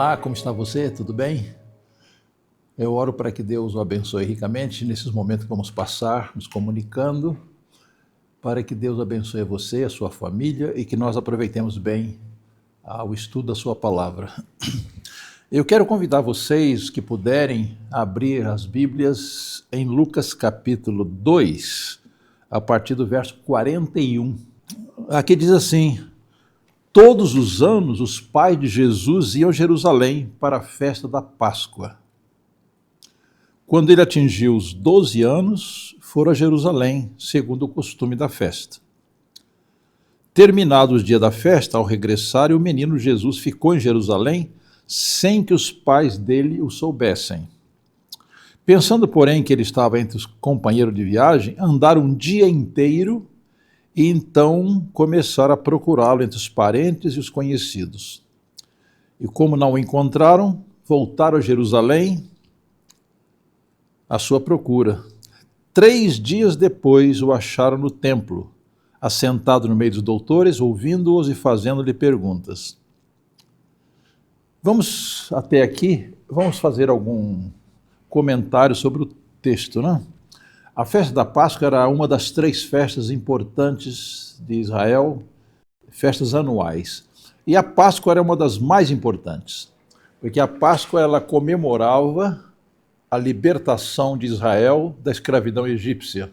Olá, como está você? Tudo bem? Eu oro para que Deus o abençoe ricamente nesses momentos que vamos passar, nos comunicando, para que Deus abençoe você, a sua família e que nós aproveitemos bem o estudo da sua palavra. Eu quero convidar vocês que puderem abrir as Bíblias em Lucas capítulo 2, a partir do verso 41. Aqui diz assim: todos os anos os pais de Jesus iam a Jerusalém para a festa da Páscoa. Quando ele atingiu os 12 anos, foram a Jerusalém, segundo o costume da festa. Terminado o dia da festa, ao regressar, o menino Jesus ficou em Jerusalém sem que os pais dele o soubessem. Pensando, porém, que ele estava entre os companheiros de viagem, andaram um dia inteiro e então começaram a procurá-lo entre os parentes e os conhecidos. E como não o encontraram, voltaram a Jerusalém à sua procura. 3 dias depois o acharam no templo, assentado no meio dos doutores, ouvindo-os e fazendo-lhe perguntas. Vamos até aqui, vamos fazer algum comentário sobre o texto, né? A festa da Páscoa era uma das 3 festas importantes de Israel, festas anuais. E a Páscoa era uma das mais importantes, porque a Páscoa ela comemorava a libertação de Israel da escravidão egípcia.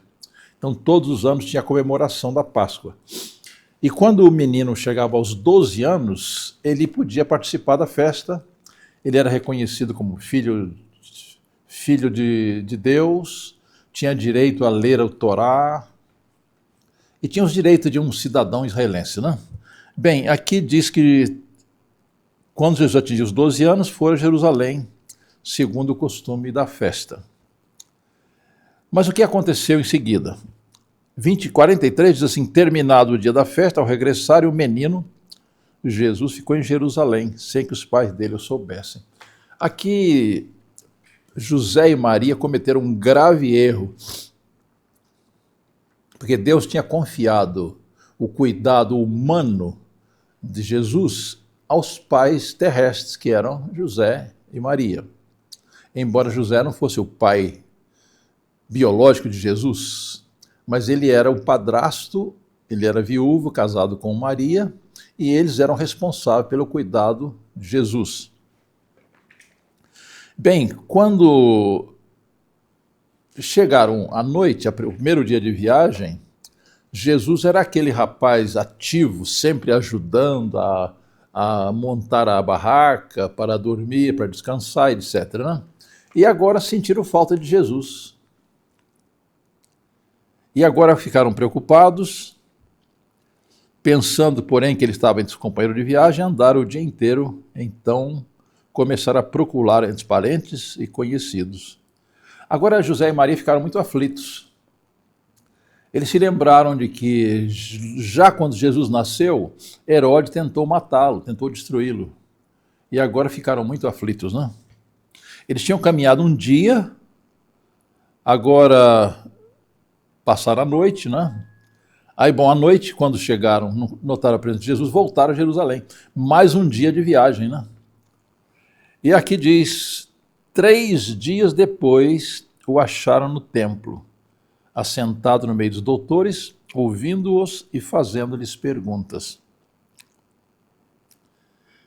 Então todos os anos tinha a comemoração da Páscoa. E quando o menino chegava aos 12 anos, ele podia participar da festa, ele era reconhecido como filho de Deus, tinha direito a ler o Torá e tinha os direitos de um cidadão israelense, né? Bem, aqui diz que quando Jesus atingiu os 12 anos, foram a Jerusalém, segundo o costume da festa. Mas o que aconteceu em seguida? 43 diz assim: terminado o dia da festa, ao regressar, o menino Jesus ficou em Jerusalém, sem que os pais dele o soubessem. Aqui José e Maria cometeram um grave erro, porque Deus tinha confiado o cuidado humano de Jesus aos pais terrestres, que eram José e Maria. Embora José não fosse o pai biológico de Jesus, mas ele era o padrasto, ele era viúvo, casado com Maria, e eles eram responsáveis pelo cuidado de Jesus. Bem, quando chegaram à noite, o primeiro dia de viagem, Jesus era aquele rapaz ativo, sempre ajudando a montar a barraca para dormir, para descansar, etc., né? E agora sentiram falta de Jesus. E agora ficaram preocupados, pensando, porém, que ele estava entre os companheiros de viagem, andaram o dia inteiro, então começaram a procurar entre parentes e conhecidos. Agora José e Maria ficaram muito aflitos. Eles se lembraram de que, já quando Jesus nasceu, Herodes tentou matá-lo, tentou destruí-lo. E agora ficaram muito aflitos, né? Eles tinham caminhado um dia, agora passaram a noite, né? Aí, bom, à noite, quando chegaram, notaram a presença de Jesus, voltaram a Jerusalém. Mais um dia de viagem, né? E aqui diz: 3 dias depois o acharam no templo, assentado no meio dos doutores, ouvindo-os e fazendo-lhes perguntas.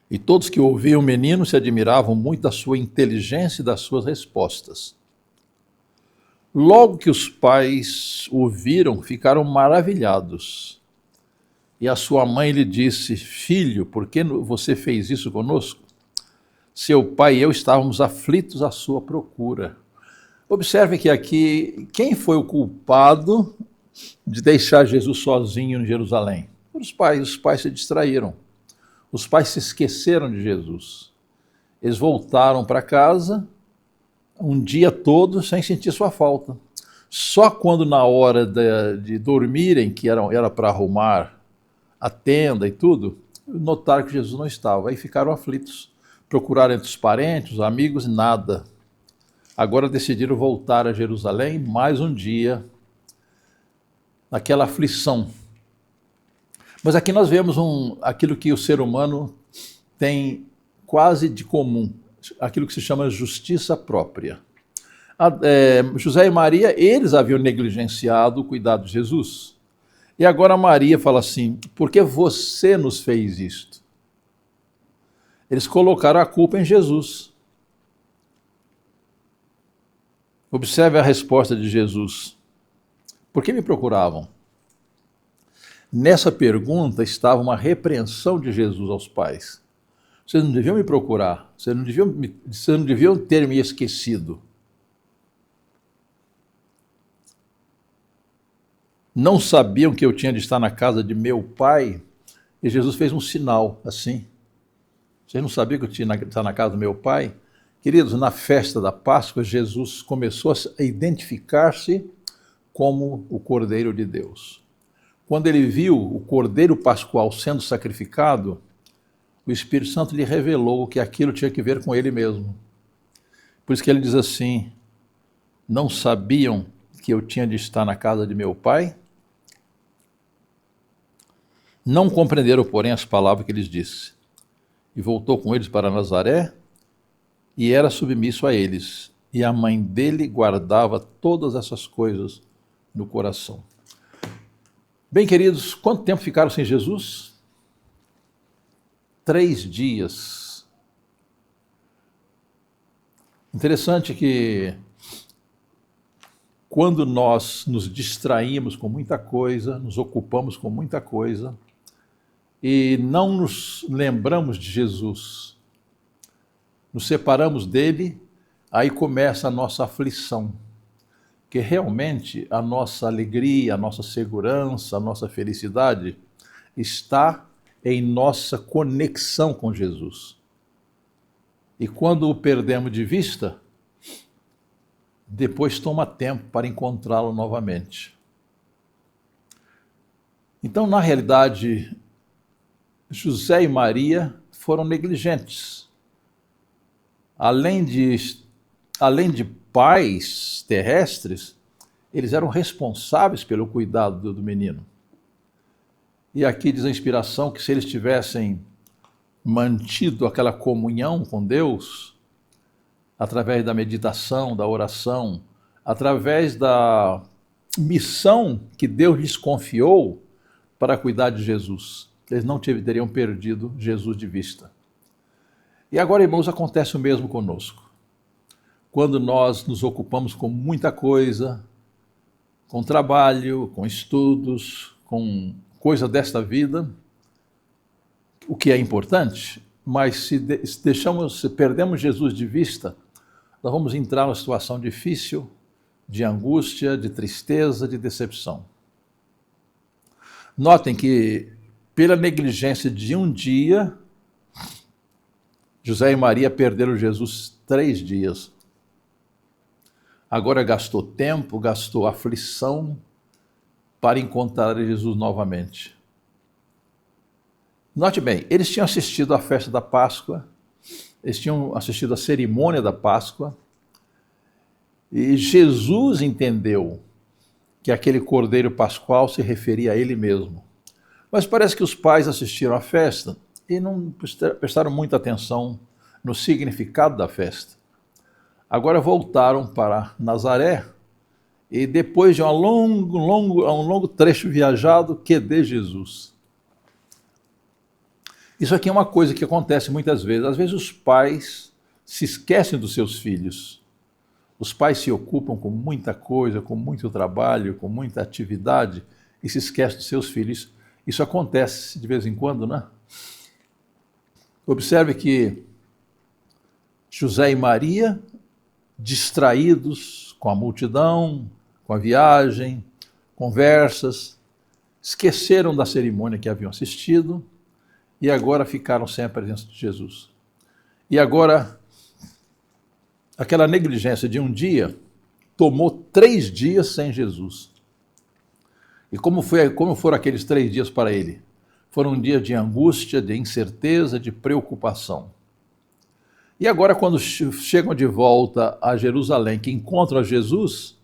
E todos que ouviam o menino se admiravam muito da sua inteligência e das suas respostas. Logo que os pais o viram, ficaram maravilhados. E a sua mãe lhe disse: filho, por que você fez isso conosco? Seu pai e eu estávamos aflitos à sua procura. Observe que aqui, quem foi o culpado de deixar Jesus sozinho em Jerusalém? Os pais se distraíram. Os pais se esqueceram de Jesus. Eles voltaram para casa um dia todo sem sentir sua falta. Só quando na hora de dormirem, que era para arrumar a tenda e tudo, notaram que Jesus não estava. Aí ficaram aflitos. Procuraram entre os parentes, os amigos, nada. Agora decidiram voltar a Jerusalém mais um dia, naquela aflição. Mas aqui nós vemos aquilo que o ser humano tem quase de comum, aquilo que se chama justiça própria. José e Maria, eles haviam negligenciado o cuidado de Jesus. E agora Maria fala assim: por que você nos fez isto? Eles colocaram a culpa em Jesus. Observe a resposta de Jesus. Por que me procuravam? Nessa pergunta estava uma repreensão de Jesus aos pais. Vocês não deviam me procurar, vocês não deviam ter me esquecido. Não sabiam que eu tinha de estar na casa de meu pai? E Jesus fez um sinal assim. Vocês não sabiam que eu tinha de estar na casa do meu pai? Queridos, na festa da Páscoa, Jesus começou a identificar-se como o Cordeiro de Deus. Quando ele viu o Cordeiro Pascual sendo sacrificado, o Espírito Santo lhe revelou que aquilo tinha que ver com ele mesmo. Por isso que ele diz assim: não sabiam que eu tinha de estar na casa de meu pai? Não compreenderam, porém, as palavras que lhes disse. E voltou com eles para Nazaré, e era submisso a eles. E a mãe dele guardava todas essas coisas no coração. Bem, queridos, quanto tempo ficaram sem Jesus? 3 dias. Interessante que quando nós nos distraímos com muita coisa, nos ocupamos com muita coisa e não nos lembramos de Jesus, nos separamos dele, aí começa a nossa aflição, que realmente a nossa alegria, a nossa segurança, a nossa felicidade está em nossa conexão com Jesus. E quando o perdemos de vista, depois toma tempo para encontrá-lo novamente. Então, na realidade, José e Maria foram negligentes. Além de pais terrestres, eles eram responsáveis pelo cuidado do menino. E aqui diz a inspiração que se eles tivessem mantido aquela comunhão com Deus, através da meditação, da oração, através da missão que Deus lhes confiou para cuidar de Jesus, eles não teriam perdido Jesus de vista. E agora, irmãos, acontece o mesmo conosco. Quando nós nos ocupamos com muita coisa, com trabalho, com estudos, com coisa desta vida, o que é importante, mas se perdemos Jesus de vista, nós vamos entrar numa situação difícil, de angústia, de tristeza, de decepção. Notem que, pela negligência de um dia, José e Maria perderam Jesus 3 dias. Agora gastou tempo, gastou aflição para encontrar Jesus novamente. Note bem, eles tinham assistido à festa da Páscoa, eles tinham assistido à cerimônia da Páscoa, e Jesus entendeu que aquele cordeiro pascual se referia a ele mesmo. Mas parece que os pais assistiram à festa e não prestaram muita atenção no significado da festa. Agora voltaram para Nazaré e depois de um longo trecho viajado, QD Jesus. Isso aqui é uma coisa que acontece muitas vezes. Às vezes os pais se esquecem dos seus filhos. Os pais se ocupam com muita coisa, com muito trabalho, com muita atividade e se esquecem dos seus filhos. Isso acontece de vez em quando, né? Observe que José e Maria, distraídos com a multidão, com a viagem, conversas, esqueceram da cerimônia que haviam assistido e agora ficaram sem a presença de Jesus. E agora, aquela negligência de um dia tomou 3 dias sem Jesus. E como foram aqueles 3 dias para ele? Foram um dia de angústia, de incerteza, de preocupação. E agora, quando chegam de volta a Jerusalém, que encontram a Jesus,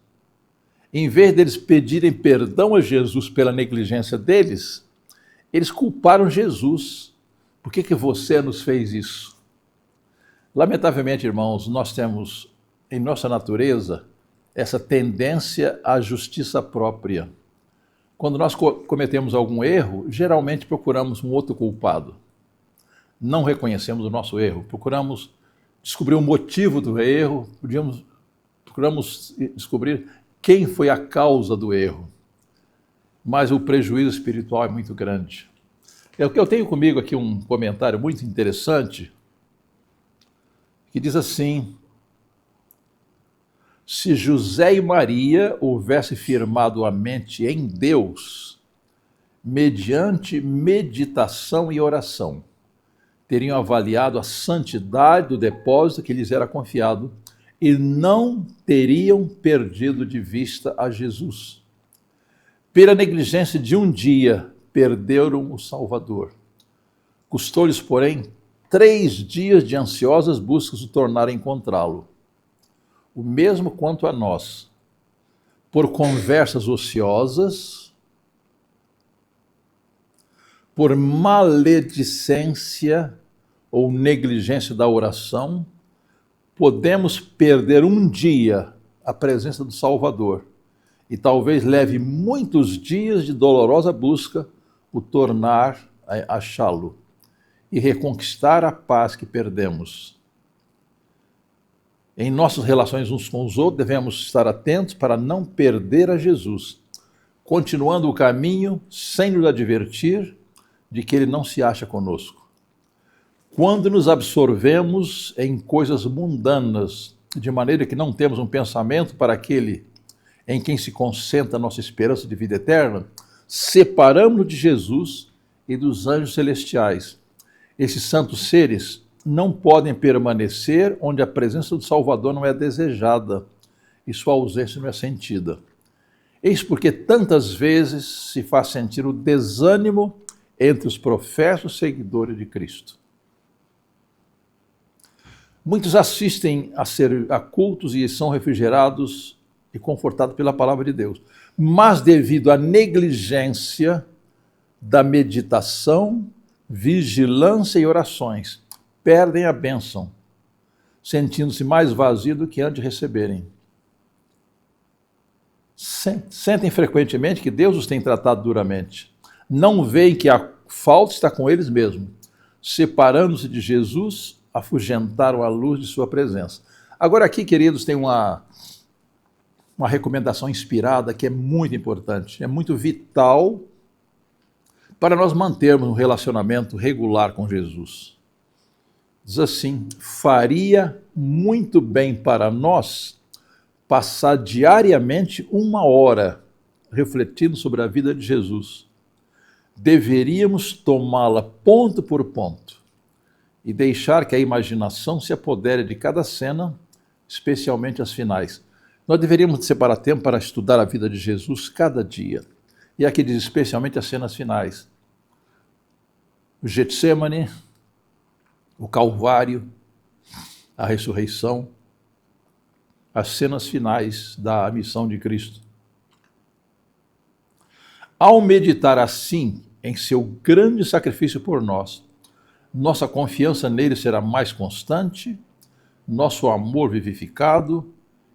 em vez deles pedirem perdão a Jesus pela negligência deles, eles culparam Jesus. Por que você nos fez isso? Lamentavelmente, irmãos, nós temos em nossa natureza essa tendência à justiça própria. Quando nós cometemos algum erro, geralmente procuramos um outro culpado. Não reconhecemos o nosso erro, procuramos descobrir o motivo do erro, procuramos descobrir quem foi a causa do erro. Mas o prejuízo espiritual é muito grande. Eu tenho comigo aqui um comentário muito interessante que diz assim: se José e Maria houvessem firmado a mente em Deus, mediante meditação e oração, teriam avaliado a santidade do depósito que lhes era confiado e não teriam perdido de vista a Jesus. Pela negligência de um dia, perderam o Salvador. Custou-lhes, porém, 3 dias de ansiosas buscas o tornar a encontrá-lo. O mesmo quanto a nós, por conversas ociosas, por maledicência ou negligência da oração, podemos perder um dia a presença do Salvador e talvez leve muitos dias de dolorosa busca o tornar a achá-lo e reconquistar a paz que perdemos. Em nossas relações uns com os outros, devemos estar atentos para não perder a Jesus, continuando o caminho sem nos advertir de que ele não se acha conosco. Quando nos absorvemos em coisas mundanas, de maneira que não temos um pensamento para aquele em quem se concentra a nossa esperança de vida eterna, separamos-nos de Jesus e dos anjos celestiais. Esses santos seres não podem permanecer onde a presença do Salvador não é desejada e sua ausência não é sentida. Eis porque tantas vezes se faz sentir o desânimo entre os professos seguidores de Cristo. Muitos assistem a cultos e são refrigerados e confortados pela palavra de Deus, mas devido à negligência da meditação, vigilância e orações, perdem a bênção, sentindo-se mais vazios do que antes de receberem. Sentem frequentemente que Deus os tem tratado duramente. Não veem que a falta está com eles mesmos. Separando-se de Jesus, afugentaram a luz de sua presença. Agora aqui, queridos, tem uma recomendação inspirada que é muito importante, é muito vital para nós mantermos um relacionamento regular com Jesus. Diz assim: faria muito bem para nós passar diariamente 1 hora refletindo sobre a vida de Jesus. Deveríamos tomá-la ponto por ponto e deixar que a imaginação se apodere de cada cena, especialmente as finais. Nós deveríamos separar tempo para estudar a vida de Jesus cada dia. E aqui diz especialmente as cenas finais. O Getsemane, o Calvário, a ressurreição, as cenas finais da missão de Cristo. Ao meditar assim em seu grande sacrifício por nós, nossa confiança nele será mais constante, nosso amor vivificado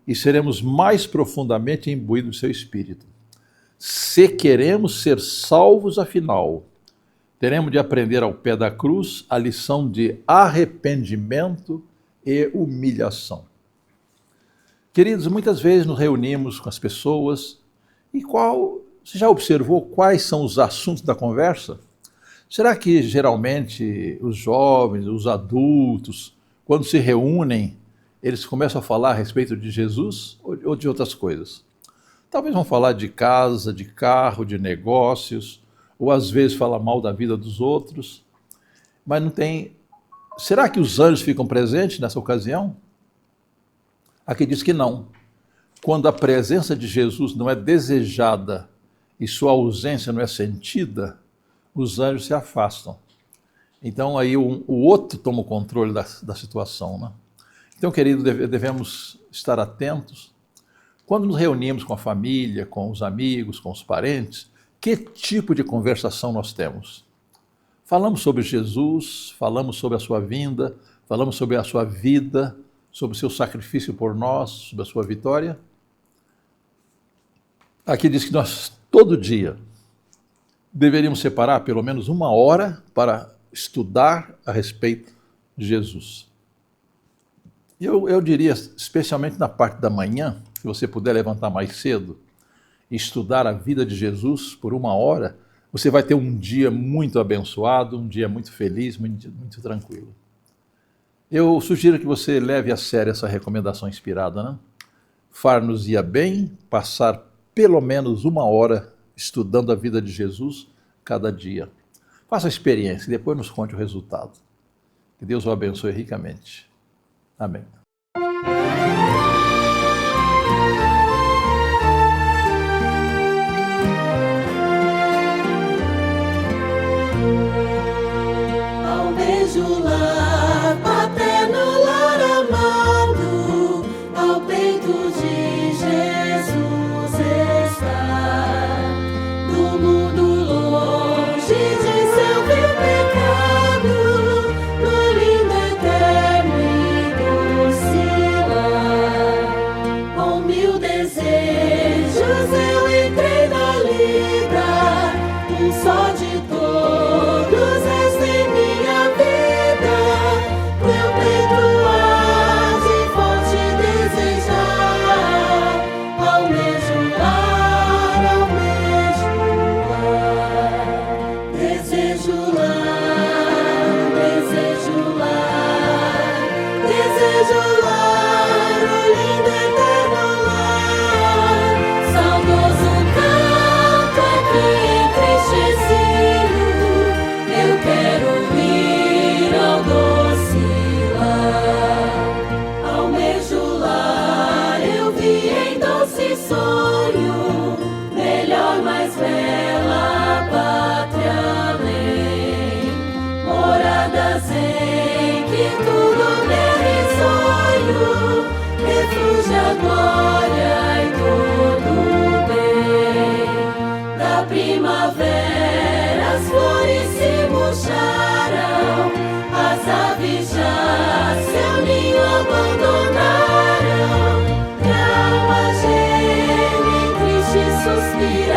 e seremos mais profundamente imbuídos do seu Espírito. Se queremos ser salvos, afinal, teremos de aprender ao pé da cruz a lição de arrependimento e humilhação. Queridos, muitas vezes nos reunimos com as pessoas e você já observou quais são os assuntos da conversa? Será que geralmente os jovens, os adultos, quando se reúnem, eles começam a falar a respeito de Jesus ou de outras coisas? Talvez vão falar de casa, de carro, de negócios, ou às vezes falar mal da vida dos outros, mas não tem... Será que os anjos ficam presentes nessa ocasião? Aqui diz que não. Quando a presença de Jesus não é desejada e sua ausência não é sentida, os anjos se afastam. Então aí o outro toma o controle da situação, né? Então, querido, devemos estar atentos. Quando nos reunimos com a família, com os amigos, com os parentes, que tipo de conversação nós temos? Falamos sobre Jesus, falamos sobre a sua vinda, falamos sobre a sua vida, sobre o seu sacrifício por nós, sobre a sua vitória. Aqui diz que nós, todo dia, deveríamos separar pelo menos 1 hora para estudar a respeito de Jesus. Eu diria, especialmente na parte da manhã, se você puder levantar mais cedo e estudar a vida de Jesus por 1 hora, você vai ter um dia muito abençoado, um dia muito feliz, muito tranquilo. Eu sugiro que você leve a sério essa recomendação inspirada, né? Far-nos-ia bem passar pelo menos 1 hora estudando a vida de Jesus cada dia. Faça a experiência e depois nos conte o resultado. Que Deus o abençoe ricamente. Amém. Ao beijo lar paterno, lar amado, ao peito de Jesus está, do mundo longe de seu vil pecado, no lindo eterno e doce lar. Com 1000 desejos eu entrei na lida, um só de todos és em minha vida, meu peito há de forte desejar, almejo lar, desejo lar, desejo lar, desejo lar, o lindo eterno lar, saudoso canto aqui entristecido, eu quero ir ao doce lar. Almejo lar, eu vi em doce sonho, melhor, mais bela pátria além, moradas em que tudo me risonho, refúgio a glória e todo bem. Da primavera as flores se murcharam, as aves já seu ninho abandonaram, e a alma geme em triste suspiro.